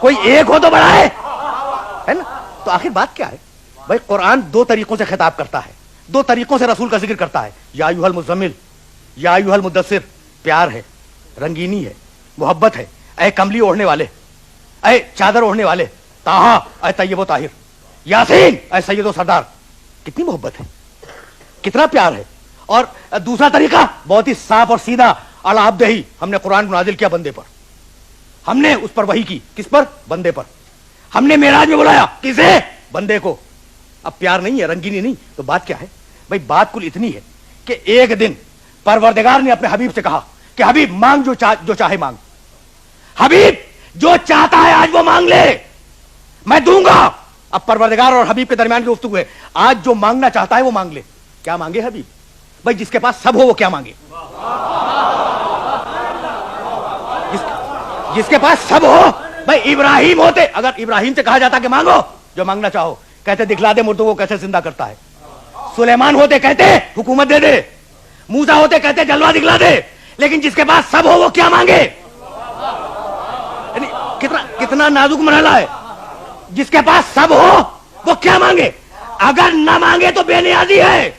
कोई एक हो तो बड़ा है ना। तो आखिर बात क्या है भाई? कुरान दो तरीकों से खिताब करता है, दो तरीकों से रसूल का जिक्र करता है। या अय्युहल मुज़म्मिल, या अय्युहल मुद्दस्सिर, प्यार है, रंगीनी है, मोहब्बत है। ऐ कमली ओढ़ने वाले, ऐ चादर ओढ़ने वाले, ताहा ऐ तय्यब ताहिर, यासीन ऐ सैयद सरदार। कितनी मोहब्बत है, कितना प्यार है। और दूसरा तरीका बहुत ही साफ और सीधा, अला अब्दिही, हमने कुरान को नाजिल किया बंदे पर, हमने उस पर वही की। किस पर? बंदे पर। हमने मेराज में बुलाया किसे? बंदे को। अब प्यार नहीं है, रंगीनी नहीं, तो बात क्या है भाई? बात कुल इतनी है कि एक दिन परवरदिगार ने अपने हबीब से कहा कि हबीब मांग जो चाहे मांग। हबीब जो चाहता है आज वो मांग ले, मैं दूंगा। अब परवरदिगार और हबीब के दरमियान की गुफ्तगू है, आज जो मांगना चाहता है वो मांग ले। क्या मांगे हबीब? भाई जिसके पास सब हो वो क्या मांगे? जिसके पास सब हो। भाई इब्राहिम होते, अगर इब्राहिम से कहा जाता कि मांगो जो मांगना चाहो, कहते दिखला दे मुर्दों को कैसे जिंदा करता है। सुलेमान होते कहते हुकूमत दे दे। मूसा होते कहते जलवा दिखला दे। लेकिन जिसके पास सब हो वो क्या मांगे? कितना कितना नाजुक मरहला है। जिसके पास सब हो वो क्या मांगे? अगर ना मांगे तो बेनियाजी है,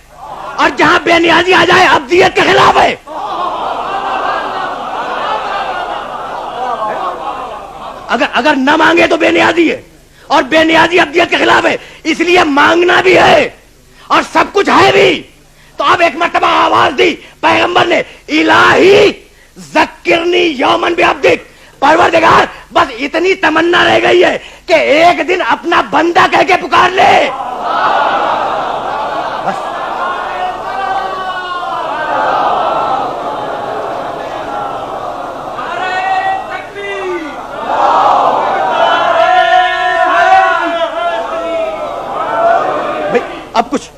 और जहां बेनियाजी आ जाए अब्दियत के खिलाफ है। अगर ना मांगे तो बेनियाजी है, और बेनियाजी अब्दियत के खिलाफ है। इसलिए मांगना भी है और सब कुछ है भी। तो अब एक मर्तबा आवाज दी पैगंबर ने, इलाही ज़क्किरनी यौमन बिअब्दिक। परवरदिगार बस इतनी तमन्ना रह गई है कि एक दिन अपना बंदा कह के पुकार ले। बस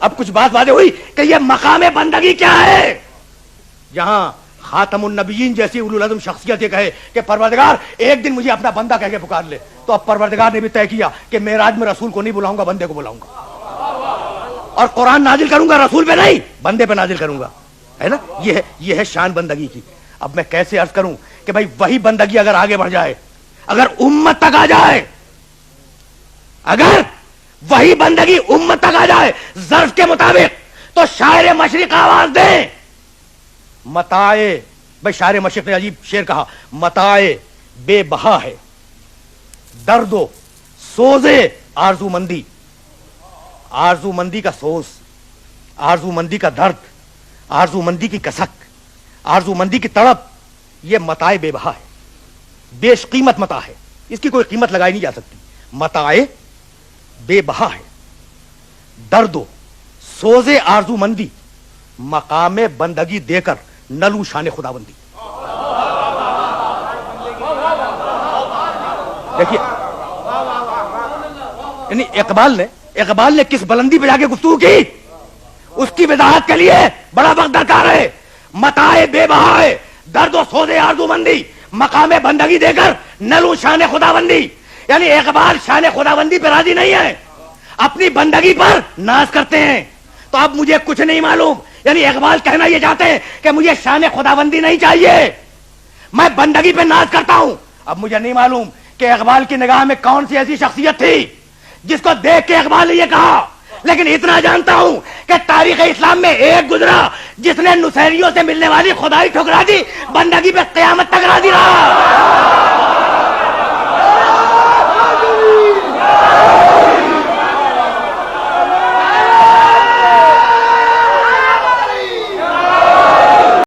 अब कुछ बात वादे हुई कि ये मकाम बंदगी क्या है। जहां खातमुन नबीयीन जैसी उलुल अज़्म शख्सियत ये कहे कि परवरदिगार एक दिन मुझे अपना बंदा कह के पुकार ले, तो अब परवरदिगार ने भी तय किया कि मेराज में रसूल को नहीं बुलाऊंगा, बंदे को बुलाऊंगा। और कुरान नाजिल करूंगा रसूल पे नहीं, बंदे पे नाजिल करूंगा। है ना, ये है शान बंदगी की। अब मैं कैसे अर्ज करूं कि भाई वही बंदगी अगर आगे बढ़ जाए, अगर उम्मत तक आ जाए, अगर वही बंदगी उम्मत तक आ जाए ज़र्फ के मुताबिक, तो शायर मशरिक आवाज दे, मताए। भाई शायर मशरिक ने अजीब शेर कहा, मताए बेबहा है, दर्दो सोजे आरजूमंदी। आरजूमंदी का सोज, आरजूमंदी का दर्द, आरजूमंदी की कसक, आरजूमंदी की तड़प, यह मताए बेबहा है, बेशकीमत मता है, इसकी कोई कीमत लगाई नहीं जा सकती। मताए बेबहा है, दर्दो सोजे आरजूमंदी, मकामे बंदगी देकर नलू शान खुदाबंदी। देखिए इकबाल ने किस बुलंदी पे जाके गुफ्तगू की, उसकी वजाहत के लिए बड़ा वक्त दरकार है। मताए बेबहा है, दर्द व सोजे आरजूमंदी, मकामे बंदगी देकर नलू शान खुदाबंदी। यानी इकबाल शान खुदाबंदी पे राजी नहीं है, अपनी बंदगी पर नाज करते हैं। तो अब मुझे कुछ नहीं मालूम, यानी इकबाल कहना यह चाहते हैं कि मुझे शान खुदाबंदी नहीं चाहिए, मैं बंदगी पे नाज करता हूं। अब मुझे नहीं मालूम कि इकबाल की निगाह में कौन सी ऐसी शख्सियत थी जिसको देख के इकबाल ने यह कहा, लेकिन इतना जानता हूं कि तारीख इस्लाम में एक गुजरा जिसने नुसैरियों से मिलने वाली खुदाई ठुकरा दी, बंदगी पे क़यामत तक राजी रहा।